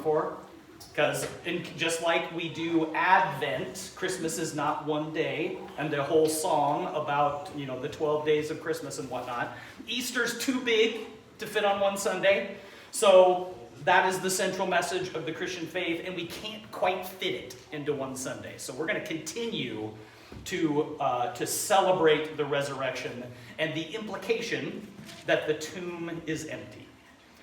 for, because just like we do Advent, Christmas is not one day, and the whole song about, the 12 days of Christmas and whatnot. Easter's too big to fit on one Sunday, so that is the central message of the Christian faith, and we can't quite fit it into one Sunday. So we're going to continue to celebrate the resurrection and the implication that the tomb is empty,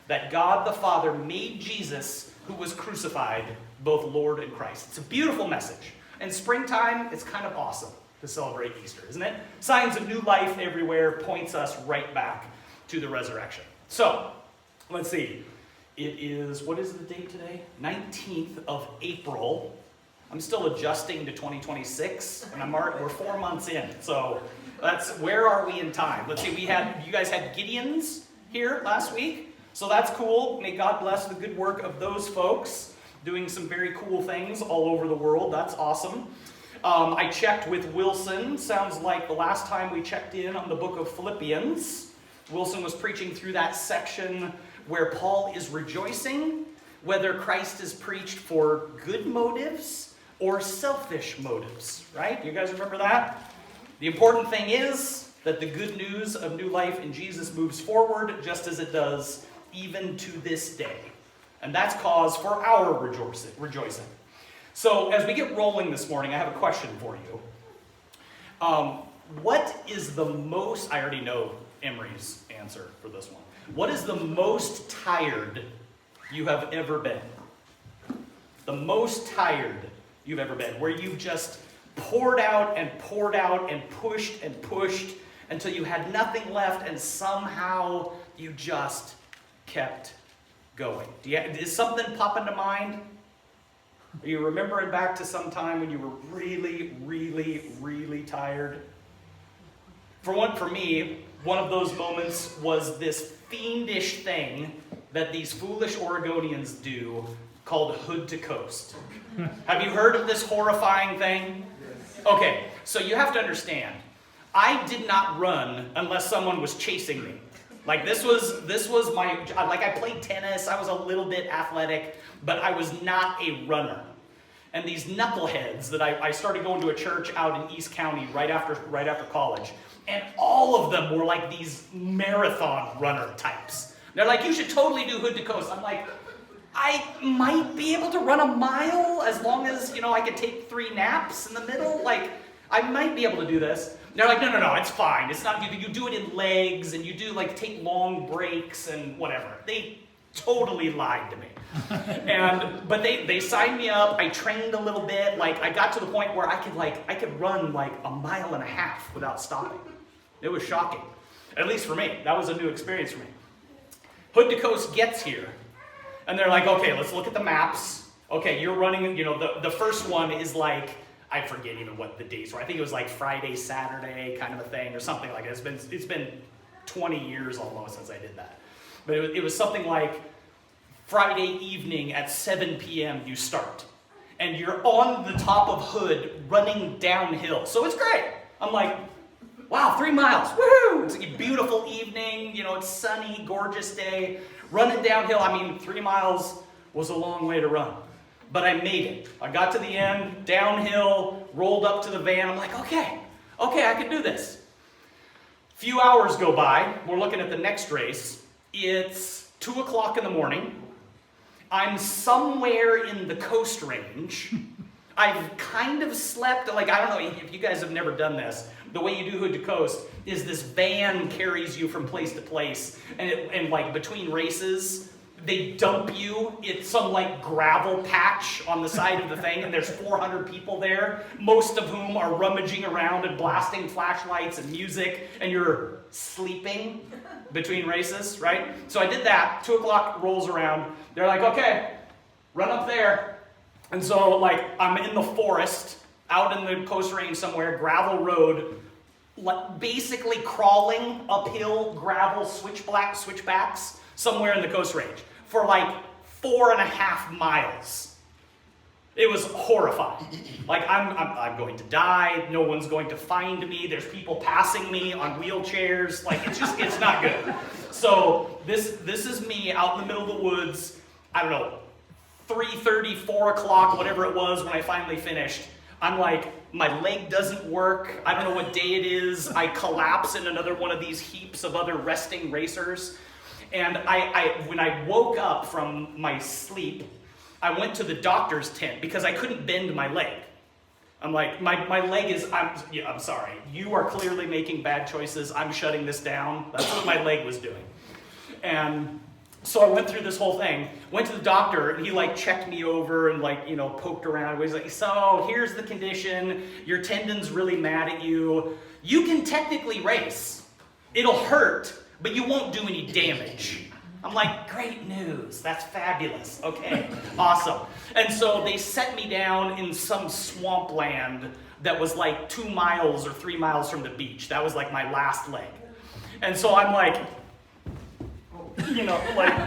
that God the Father made Jesus, who was crucified, both Lord and Christ. It's a beautiful message. And springtime, it's kind of awesome to celebrate Easter, isn't it? Signs of new life everywhere points us right back to the resurrection. So, let's see. It is, what is the date today? 19th of April. I'm still adjusting to 2026, and we're 4 months in. So, where are we in time? Let's see, you guys had Gideons here last week. So that's cool. May God bless the good work of those folks doing some very cool things all over the world. That's awesome. I checked with Wilson. Sounds like the last time we checked in on the book of Philippians, Wilson was preaching through that section where Paul is rejoicing whether Christ is preached for good motives or selfish motives, right? You guys remember that? The important thing is that the good news of new life in Jesus moves forward just as it does even to this day. And that's cause for our rejoicing. So as we get rolling this morning, I have a question for you. What is the most, I already know Emery's answer for this one. What is the most tired you have ever been? The most tired you've ever been, where you've just poured out and poured out and pushed until you had nothing left and somehow you just kept going. Is something popping to mind? Are you remembering back to some time when you were really, really, really tired? For me, one of those moments was this fiendish thing that these foolish Oregonians do called hood to coast. Have you heard of this horrifying thing? Okay, so you have to understand, I did not run unless someone was chasing me. Like this was my, like I played tennis, I was a little bit athletic, but I was not a runner. And these knuckleheads that I started going to a church out in East County right after college, and all of them were like these marathon runner types. They're like, you should totally do hood to coast. I'm like, I might be able to run a mile as long as, I could take 3 naps in the middle. Like, I might be able to do this. And they're like, no, it's fine. It's not, you do it in legs, and you do take long breaks and whatever. They totally lied to me. But they signed me up. I trained a little bit. I got to the point where I could run 1.5 miles without stopping. It was shocking. At least for me. That was a new experience for me. Hood to Coast gets here. And they're like, okay, let's look at the maps. Okay, you're running, the first one is I forget even what the dates were. I think it was Friday, Saturday kind of a thing or something like that. It's been 20 years almost since I did that. But it was something like Friday evening at 7 p.m. you start. And you're on the top of Hood running downhill. So it's great. I'm like, wow, 3 miles. Woohoo! It's a beautiful evening. It's sunny, gorgeous day. Running downhill. 3 miles was a long way to run. But I made it. I got to the end, downhill, rolled up to the van. I'm like, okay, I can do this. Few hours go by. We're looking at the next race. It's 2 o'clock in the morning. I'm somewhere in the Coast Range. I've kind of slept, I don't know if you guys have never done this. The way you do Hood to Coast is this van carries you from place to place. And between races, they dump you in some gravel patch on the side of the thing, and there's 400 people there, most of whom are rummaging around and blasting flashlights and music, and you're sleeping between races, right? So I did that. 2 o'clock rolls around. They're like, okay, run up there. And so I'm in the forest, out in the Coast Range somewhere, gravel road, basically crawling uphill gravel switchbacks somewhere in the Coast Range for 4.5 miles. It was horrifying. I'm going to die. No one's going to find me. There's people passing me on wheelchairs. It's not good. So this is me out in the middle of the woods. I don't know, 3:30, 4 o'clock, whatever it was when I finally finished, I'm like, my leg doesn't work. I don't know what day it is. I collapse in another one of these heaps of other resting racers. And when I woke up from my sleep, I went to the doctor's tent because I couldn't bend my leg. I'm like, my leg is, I'm sorry. You are clearly making bad choices. I'm shutting this down. That's what my leg was doing. And so I went through this whole thing, went to the doctor, and he checked me over and poked around. He was like, so here's the condition. Your tendon's really mad at you. You can technically race. It'll hurt, but you won't do any damage. I'm like, great news. That's fabulous. Okay, awesome. And so they set me down in some swampland that was 2 miles or 3 miles from the beach. That was my last leg. And so I'm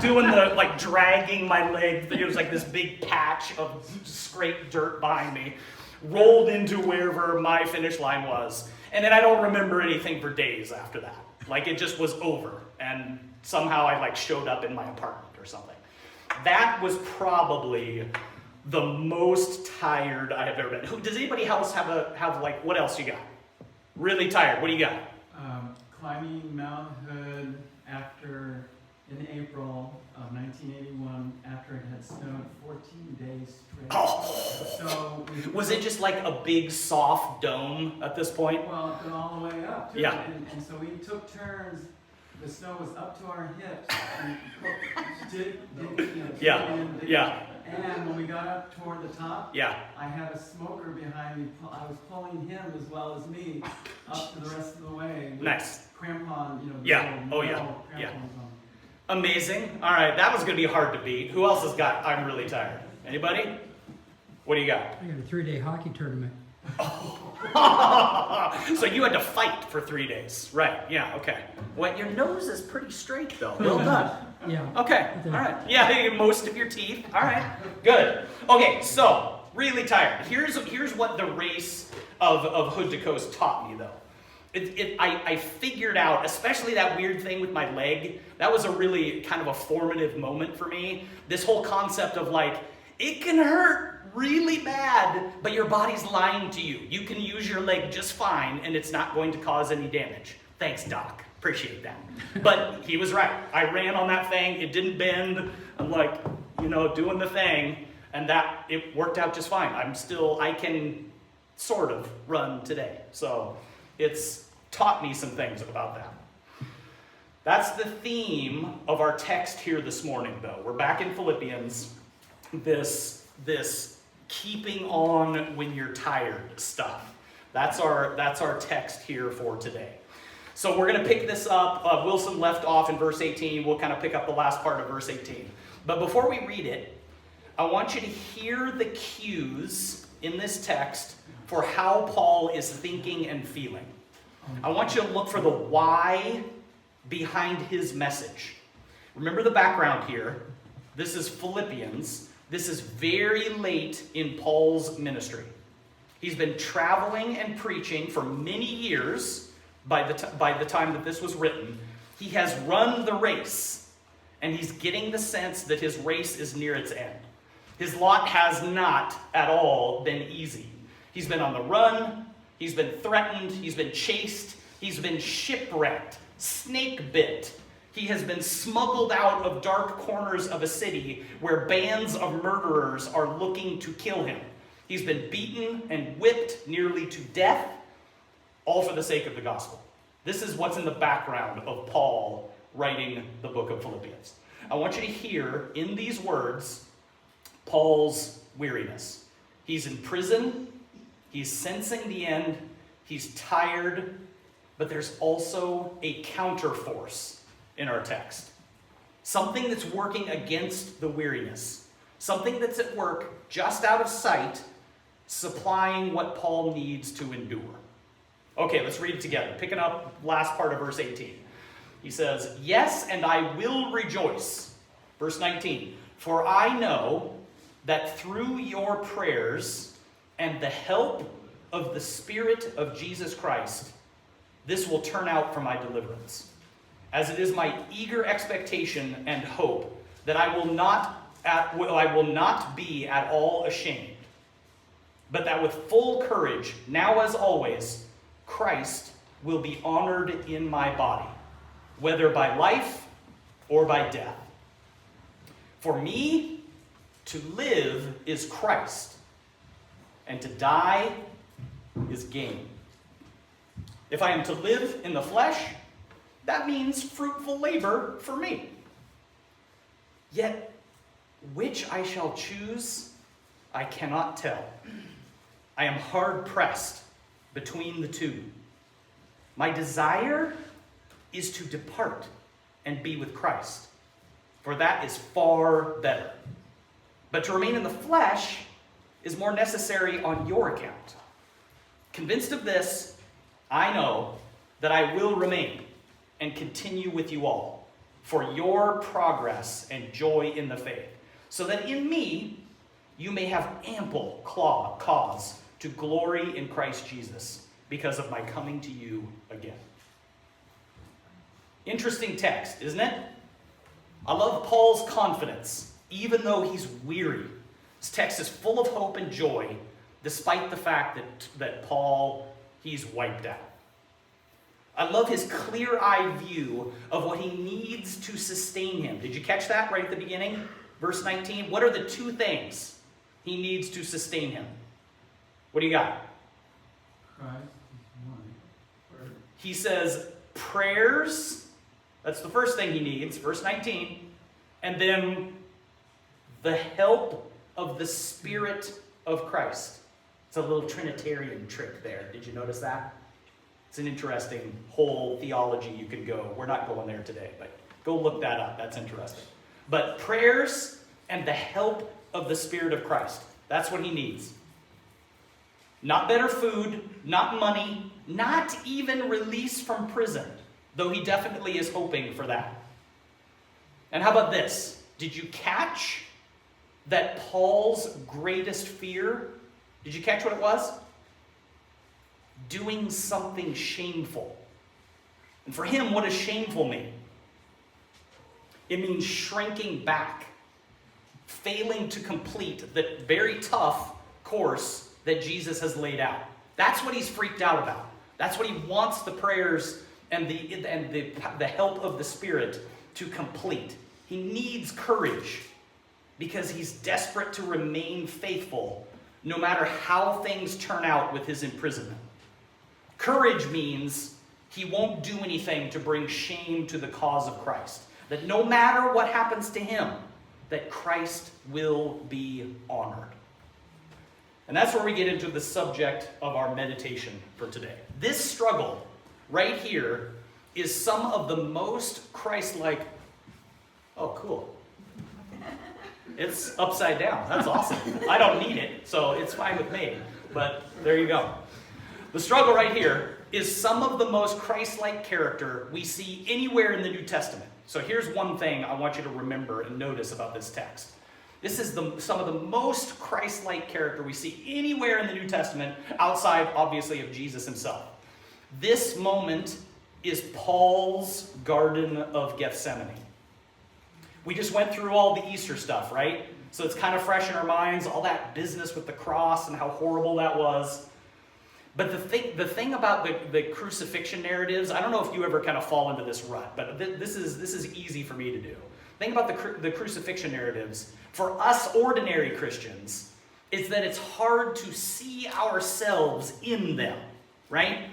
doing the, dragging my leg. It was this big patch of scraped dirt behind me, rolled into wherever my finish line was. And then I don't remember anything for days after that. It just was over. And somehow I showed up in my apartment or something. That was probably the most tired I have ever been. Does anybody else have what else you got? Really tired. What do you got? Climbing Mount Hood in April of 1981 after it had snowed 14 days straight. Oh. So was it just a big soft dome at this point? Well, it went all the way up. Too. Yeah. And so we took turns. The snow was up to our hips. And Yeah. And when we got up toward the top, yeah, I had a smoker behind me. I was pulling him as well as me up to the rest of the way. Nice. Crampon, yeah. Oh yeah. Yeah. Amazing. All right, that was going to be hard to beat. Who else has got I'm really tired? Anybody? What do you got? I got a 3-day hockey tournament. So you had to fight for 3 days. Right, yeah, okay. Well, your nose is pretty straight, though. Well done. Yeah. Okay, all right. Yeah, most of your teeth. All right, good. Okay, so, really tired. Here's what the race of Hood to Coast taught me, though. I figured out, especially that weird thing with my leg, that was a really kind of a formative moment for me. This whole concept of it can hurt really bad, but your body's lying to you. You can use your leg just fine, and it's not going to cause any damage. Thanks, Doc. Appreciate that. But he was right. I ran on that thing. It didn't bend. I'm doing the thing, and it worked out just fine. I can sort of run today. So it's taught me some things about that. That's the theme of our text here this morning, though. We're back in Philippians. This keeping on when you're tired stuff. That's our text here for today. So we're going to pick this up. Wilson left off in verse 18. We'll kind of pick up the last part of verse 18. But before we read it, I want you to hear the cues in this text for how Paul is thinking and feeling. I want you to look for the why behind his message. Remember the background here. This is Philippians. This is very late in Paul's ministry. He's been traveling and preaching for many years by the time that this was written. He has run the race, and he's getting the sense that his race is near its end. His lot has not at all been easy. He's been on the run, he's been threatened, he's been chased, he's been shipwrecked, snake bit. He has been smuggled out of dark corners of a city where bands of murderers are looking to kill him. He's been beaten and whipped nearly to death, all for the sake of the gospel. This is what's in the background of Paul writing the book of Philippians. I want you to hear in these words Paul's weariness. He's in prison. He's sensing the end. He's tired. But there's also a counterforce in our text. Something that's working against the weariness. Something that's at work just out of sight, supplying what Paul needs to endure. Okay, let's read it together. Picking up last part of verse 18. He says, "Yes, and I will rejoice." Verse 19. "For I know that through your prayers and the help of the Spirit of Jesus Christ, this will turn out for my deliverance. As it is my eager expectation and hope that I will not I will not be at all ashamed, but that with full courage, now as always, Christ will be honored in my body, whether by life or by death. For me, to live is Christ, and to die is gain. If I am to live in the flesh, that means fruitful labor for me. Yet, which I shall choose, I cannot tell. I am hard pressed between the two. My desire is to depart and be with Christ, for that is far better. But to remain in the flesh is more necessary on your account. Convinced of this, I know that I will remain and continue with you all for your progress and joy in the faith, so that in me you may have ample cause to glory in Christ Jesus because of my coming to you again. Interesting text, isn't it? I love Paul's confidence, even though he's weary. This text is full of hope and joy, despite the fact that Paul, he's wiped out. I love his clear-eyed view of what he needs to sustain him. Did you catch that right at the beginning? Verse 19. What are the two things he needs to sustain him? What do you got? Christ is one. He says prayers. That's the first thing he needs. Verse 19. And then the help of the Spirit of Christ. It's a little Trinitarian trick there. Did you notice that? It's an interesting whole theology you could go. We're not going there today, but go look that up. That's interesting. But prayers and the help of the Spirit of Christ. That's what he needs. Not better food, not money, not even release from prison, though he definitely is hoping for that. And how about this? Did you catch that Paul's greatest fear? Did you catch what it was? Doing something shameful. And for him, what does shameful mean? It means shrinking back, failing to complete the very tough course that Jesus has laid out. That's what he's freaked out about. That's what he wants the prayers and the help of the Spirit to complete. He needs courage because he's desperate to remain faithful no matter how things turn out with his imprisonment. Courage means he won't do anything to bring shame to the cause of Christ. That no matter what happens to him, that Christ will be honored. And that's where we get into the subject of our meditation for today. This struggle right here is some of the most Christ-like... Oh, cool. It's upside down. That's awesome. I don't need it, so it's fine with me. But there you go. The struggle right here is some of the most Christ-like character we see anywhere in the New Testament. So here's one thing I want you to remember and notice about this text. This is some of the most Christ-like character we see anywhere in the New Testament, outside, obviously, of Jesus himself. This moment is Paul's Garden of Gethsemane. We just went through all the Easter stuff, right? So it's kind of fresh in our minds, all that business with the cross and how horrible that was. But the thing about the crucifixion narratives, I don't know if you ever kind of fall into this rut, but this is easy for me to do. The thing about the crucifixion narratives, for us ordinary Christians, is that it's hard to see ourselves in them, right?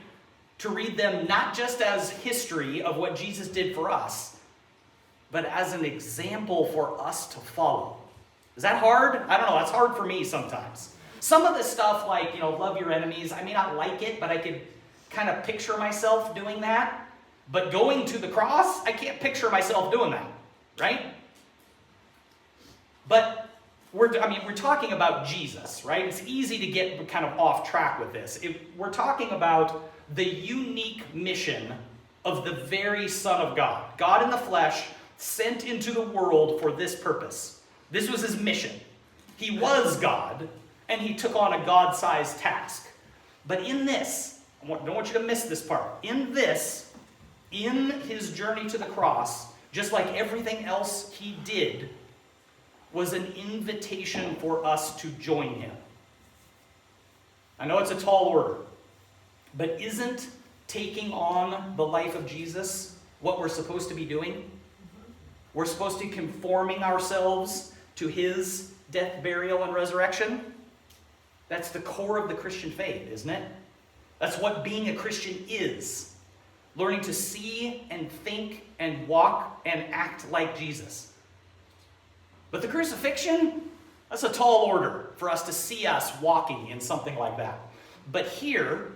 To read them not just as history of what Jesus did for us, but as an example for us to follow. Is that hard? I don't know. That's hard for me sometimes. Some of this stuff, like, love your enemies, I may not like it, but I could kind of picture myself doing that. But going to the cross, I can't picture myself doing that, right? But we're talking about Jesus, right? It's easy to get kind of off track with this. We're talking about the unique mission of the very Son of God. God in the flesh, sent into the world for this purpose. This was his mission. He was God, and he took on a God-sized task. But in this, I don't want you to miss this part. In his journey to the cross, just like everything else he did, was an invitation for us to join him. I know it's a tall order, but isn't taking on the life of Jesus what we're supposed to be doing? We're supposed to be conforming ourselves to his death, burial, and resurrection. That's the core of the Christian faith, isn't it? That's what being a Christian is. Learning to see and think and walk and act like Jesus. But the crucifixion, that's a tall order for us to see us walking in something like that. But here,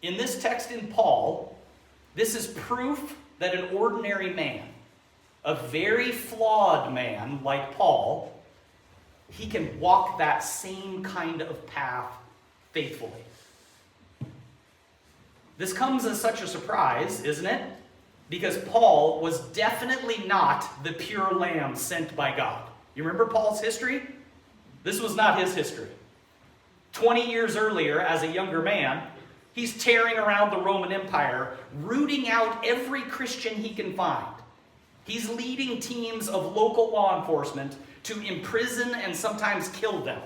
in this text in Paul, this is proof that an ordinary man, a very flawed man like Paul, he can walk that same kind of path faithfully. This comes as such a surprise, isn't it? Because Paul was definitely not the pure lamb sent by God. You remember Paul's history? This was not his history. 20 years earlier, as a younger man, he's tearing around the Roman Empire, rooting out every Christian he can find. He's leading teams of local law enforcement to imprison and sometimes kill them.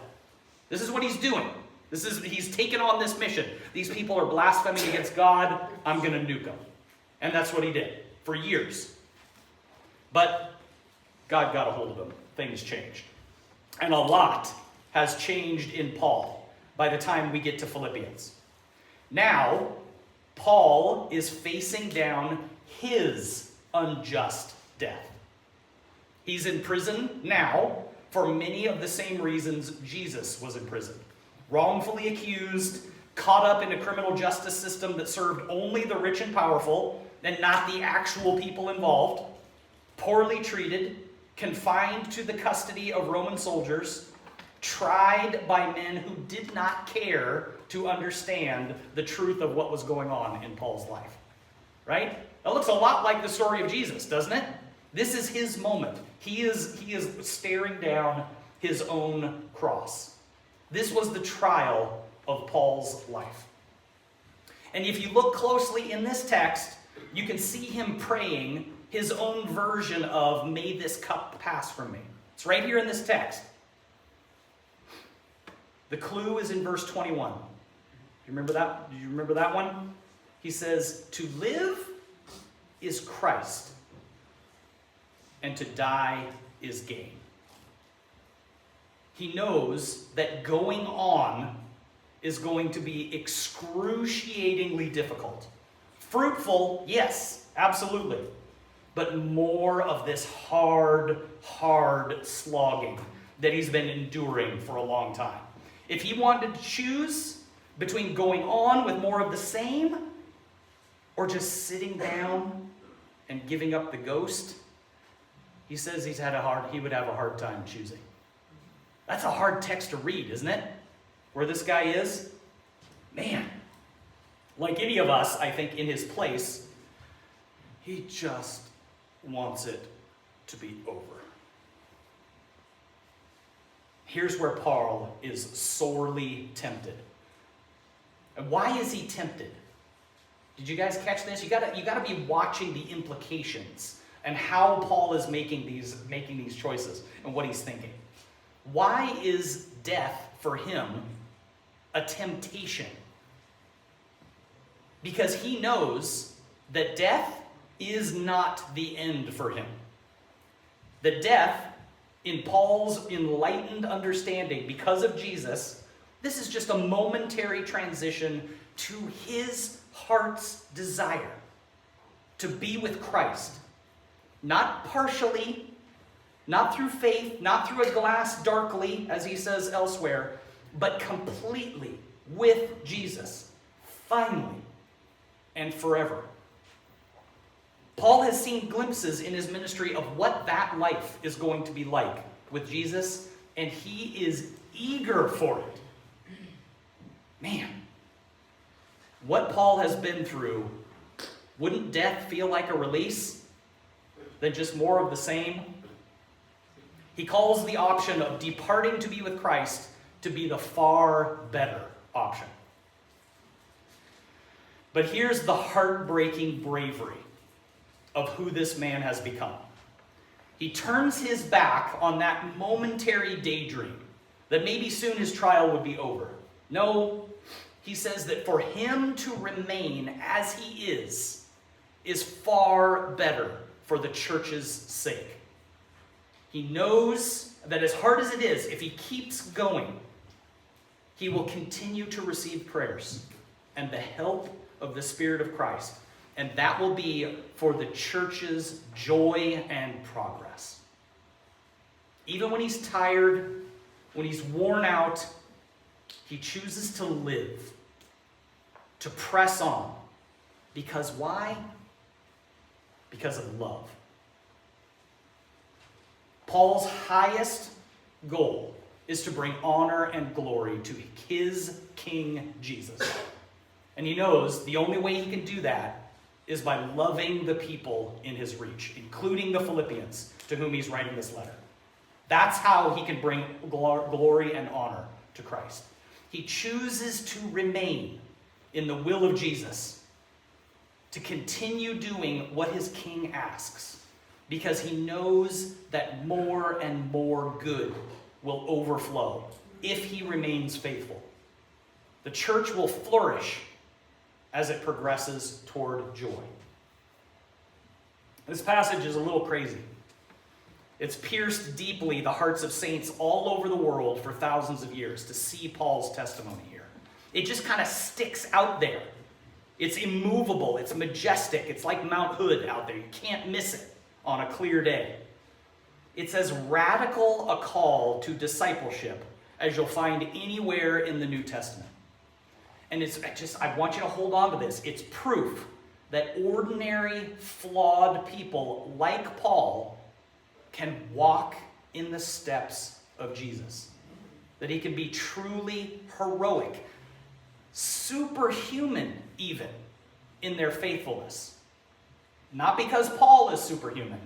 This is what he's doing. He's taken on this mission. These people are blaspheming against God. I'm going to nuke them. And that's what he did for years. But God got a hold of him. Things changed. And a lot has changed in Paul by the time we get to Philippians. Now, Paul is facing down his unjust death. He's in prison now for many of the same reasons Jesus was in prison. Wrongfully accused, caught up in a criminal justice system that served only the rich and powerful and not the actual people involved, poorly treated, confined to the custody of Roman soldiers, tried by men who did not care to understand the truth of what was going on in Paul's life. Right? That looks a lot like the story of Jesus, doesn't it? This is his moment. He is staring down his own cross. This was the trial of Paul's life. And if you look closely in this text, you can see him praying his own version of, "May this cup pass from me." It's right here in this text. The clue is in verse 21. Do you remember that? Do you remember that one? He says, "To live is Christ, and to die is gain." He knows that going on is going to be excruciatingly difficult. Fruitful, yes, absolutely. But more of this hard slogging that he's been enduring for a long time. If he wanted to choose between going on with more of the same or just sitting down and giving up the ghost, he says he would have a hard time choosing. That's a hard text to read, isn't it? Where this guy is. Man, like any of us, I think, in his place, he just wants it to be over. Here's where Paul is sorely tempted. And why is he tempted? Did you guys catch this? You gotta be watching the implications and how Paul is making these choices and what he's thinking. Why is death for him a temptation? Because he knows that death is not the end for him. The death, in Paul's enlightened understanding, because of Jesus, this is just a momentary transition to his heart's desire to be with Christ. Not partially, not through faith, not through a glass darkly, as he says elsewhere, but completely with Jesus, finally and forever. Paul has seen glimpses in his ministry of what that life is going to be like with Jesus, and he is eager for it. Man, what Paul has been through, wouldn't death feel like a release than just more of the same? He calls the option of departing to be with Christ to be the far better option. But here's the heartbreaking bravery of who this man has become. He turns his back on that momentary daydream that maybe soon his trial would be over. No, he says that for him to remain as he is far better for the church's sake. He knows that as hard as it is, if he keeps going, he will continue to receive prayers and the help of the Spirit of Christ. And that will be for the church's joy and progress. Even when he's tired, when he's worn out, he chooses to live, to press on. Because why? Because of love. Paul's highest goal is to bring honor and glory to his King Jesus. And he knows the only way he can do that is by loving the people in his reach, including the Philippians, to whom he's writing this letter. That's how he can bring glory and honor to Christ. He chooses to remain in the will of Jesus, to continue doing what his King asks, because he knows that more and more good will overflow if he remains faithful. The church will flourish as it progresses toward joy. This passage is a little crazy. It's pierced deeply the hearts of saints all over the world for thousands of years to see Paul's testimony here. It just kind of sticks out there. It's immovable. It's majestic. It's like Mount Hood out there. You can't miss it on a clear day. It's as radical a call to discipleship as you'll find anywhere in the New Testament. And I want you to hold on to this. It's proof that ordinary, flawed people like Paul can walk in the steps of Jesus. That he can be truly heroic, superhuman even, in their faithfulness. Not because Paul is superhuman,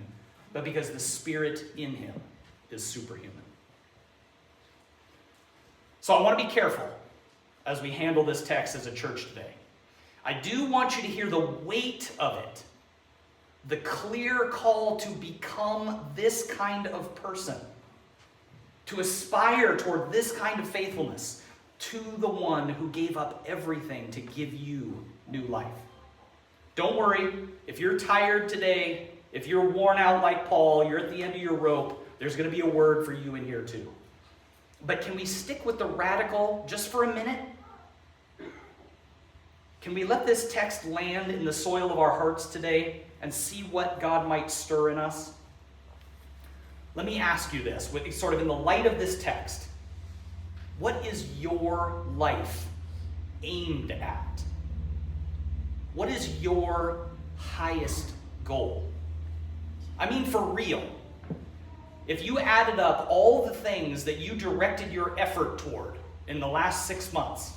but because the Spirit in him is superhuman. So I want to be careful as we handle this text as a church today. I do want you to hear the weight of it, the clear call to become this kind of person, to aspire toward this kind of faithfulness to the one who gave up everything to give you new life. Don't worry, if you're tired today, if you're worn out like Paul, you're at the end of your rope, there's going to be a word for you in here too. But can we stick with the radical just for a minute? Can we let this text land in the soil of our hearts today and see what God might stir in us? Let me ask you this, sort of in the light of this text. What is your life aimed at? What is your highest goal? I mean, for real. If you added up all the things that you directed your effort toward in the last 6 months,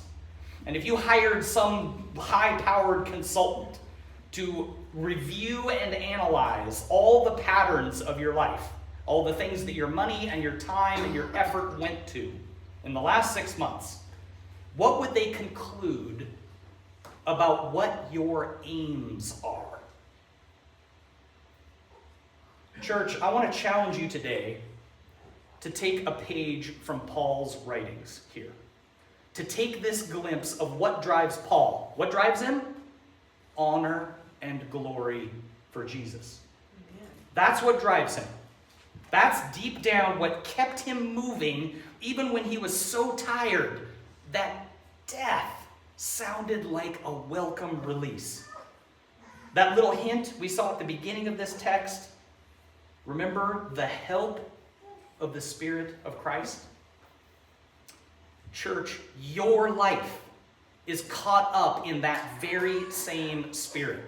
and if you hired some high-powered consultant to review and analyze all the patterns of your life, all the things that your money and your time and your effort went to in the last 6 months, what would they conclude about what your aims are? Church, I want to challenge you today to take a page from Paul's writings here. To take this glimpse of what drives Paul. What drives him? Honor and glory for Jesus. Amen. That's what drives him. That's deep down what kept him moving even when he was so tired that death sounded like a welcome release. That little hint we saw at the beginning of this text, remember the help of the Spirit of Christ? Church, your life is caught up in that very same Spirit.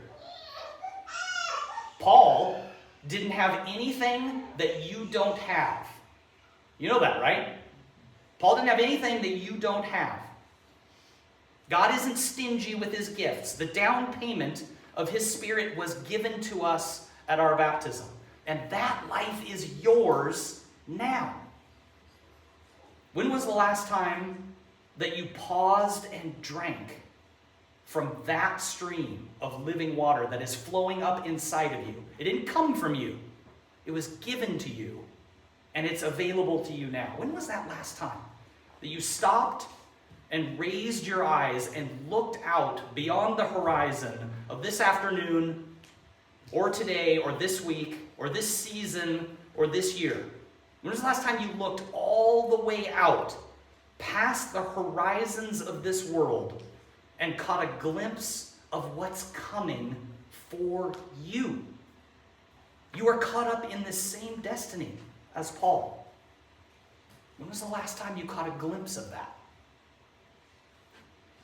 Paul didn't have anything that you don't have. You know that, right? Paul didn't have anything that you don't have. God isn't stingy with his gifts. The down payment of his Spirit was given to us at our baptism. And that life is yours now. When was the last time that you paused and drank from that stream of living water that is flowing up inside of you? It didn't come from you. It was given to you, and it's available to you now. When was that last time that you stopped and raised your eyes and looked out beyond the horizon of this afternoon, or today, or this week, or this season, or this year? When was the last time you looked all the way out past the horizons of this world and caught a glimpse of what's coming for you? You are caught up in the same destiny as Paul. When was the last time you caught a glimpse of that?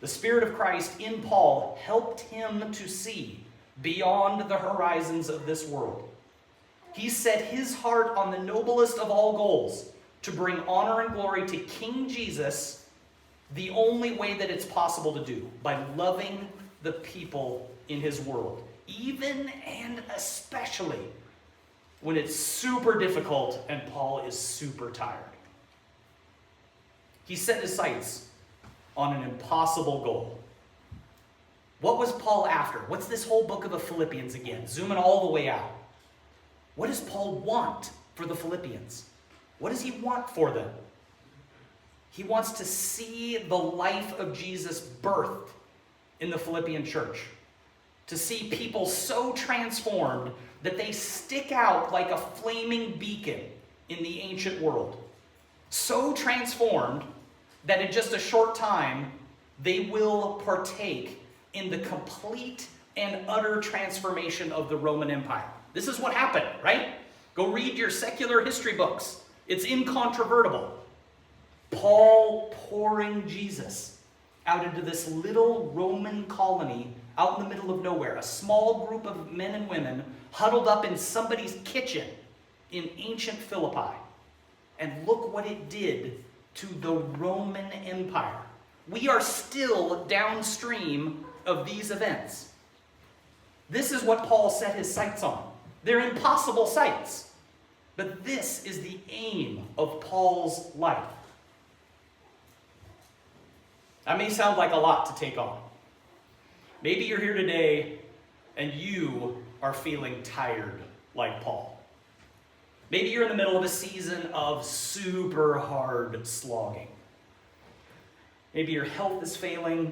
The Spirit of Christ in Paul helped him to see beyond the horizons of this world. He set his heart on the noblest of all goals, to bring honor and glory to King Jesus the only way that it's possible to do, by loving the people in his world, even and especially when it's super difficult and Paul is super tired. He set his sights on an impossible goal. What was Paul after? What's this whole book of the Philippians again? Zooming all the way out. What does Paul want for the Philippians? What does he want for them? He wants to see the life of Jesus birthed in the Philippian church. To see people so transformed that they stick out like a flaming beacon in the ancient world. So transformed that in just a short time, they will partake in the complete and utter transformation of the Roman Empire. This is what happened, right? Go read your secular history books. It's incontrovertible. Paul pouring Jesus out into this little Roman colony out in the middle of nowhere. A small group of men and women huddled up in somebody's kitchen in ancient Philippi. And look what it did to the Roman Empire. We are still downstream of these events. This is what Paul set his sights on. They're impossible sights. But this is the aim of Paul's life. That may sound like a lot to take on. Maybe you're here today and you are feeling tired like Paul. Maybe you're in the middle of a season of super hard slogging. Maybe your health is failing.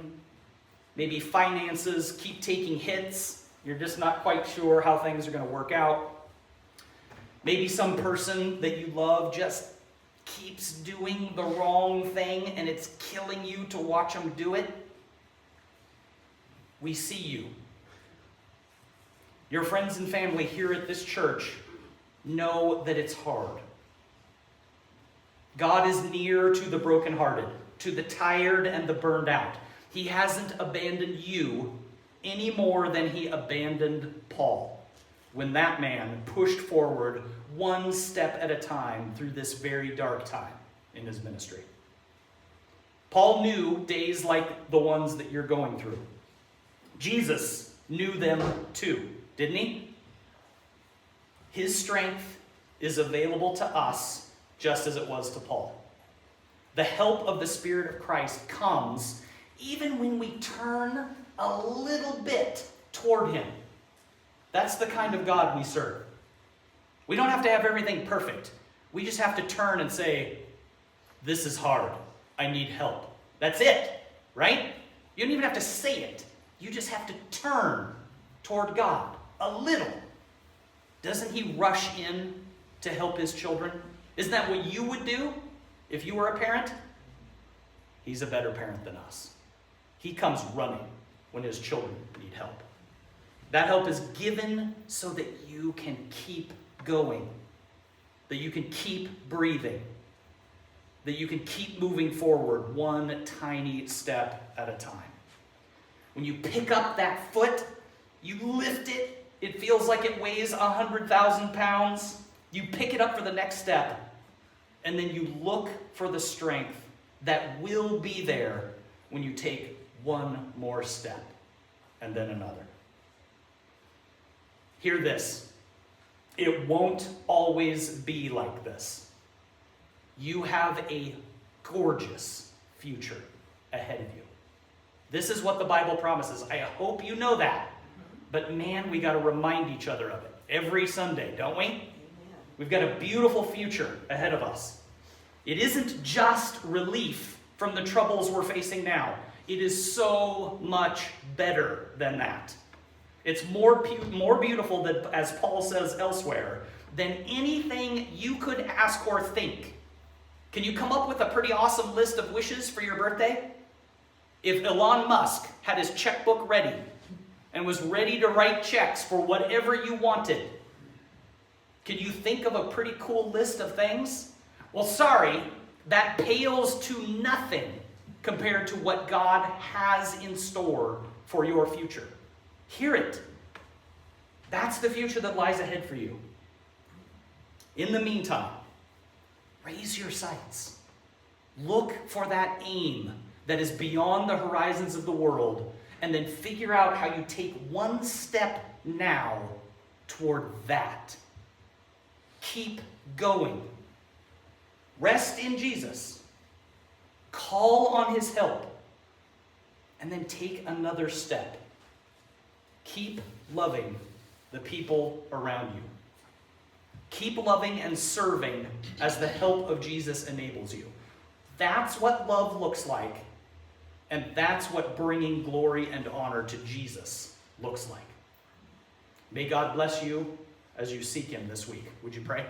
Maybe finances keep taking hits. You're just not quite sure how things are going to work out. Maybe some person that you love just keeps doing the wrong thing and it's killing you to watch them do it. We see you. Your friends and family here at this church know that it's hard. God is near to the brokenhearted, to the tired and the burned out. He hasn't abandoned you any more than he abandoned Paul when that man pushed forward one step at a time through this very dark time in his ministry. Paul knew days like the ones that you're going through. Jesus knew them too, didn't he? His strength is available to us just as it was to Paul. The help of the Spirit of Christ comes even when we turn a little bit toward him. That's the kind of God we serve. We don't have to have everything perfect. We just have to turn and say, this is hard. I need help. That's it, right? You don't even have to say it. You just have to turn toward God a little. Doesn't he rush in to help his children? Isn't that what you would do if you were a parent? He's a better parent than us. He comes running when his children need help. That help is given so that you can keep going, that you can keep breathing, that you can keep moving forward one tiny step at a time. When you pick up that foot, you lift it, it feels like it weighs 100,000 pounds. You pick it up for the next step, and then you look for the strength that will be there when you take one more step, and then another. Hear this. It won't always be like this. You have a gorgeous future ahead of you. This is what the Bible promises. I hope you know that. But man, we got to remind each other of it every Sunday, don't we? We've got a beautiful future ahead of us. It isn't just relief from the troubles we're facing now. It is so much better than that. It's more beautiful, than, as Paul says elsewhere, than anything you could ask or think. Can you come up with a pretty awesome list of wishes for your birthday? If Elon Musk had his checkbook ready and was ready to write checks for whatever you wanted, could you think of a pretty cool list of things? Well, sorry, that pales to nothing compared to what God has in store for your future. Hear it. That's the future that lies ahead for you. In the meantime, raise your sights. Look for that aim that is beyond the horizons of the world, and then figure out how you take one step now toward that. Keep going. Rest in Jesus. Call on his help. And then take another step. Keep loving the people around you. Keep loving and serving as the help of Jesus enables you. That's what love looks like. And that's what bringing glory and honor to Jesus looks like. May God bless you as you seek him this week. Would you pray?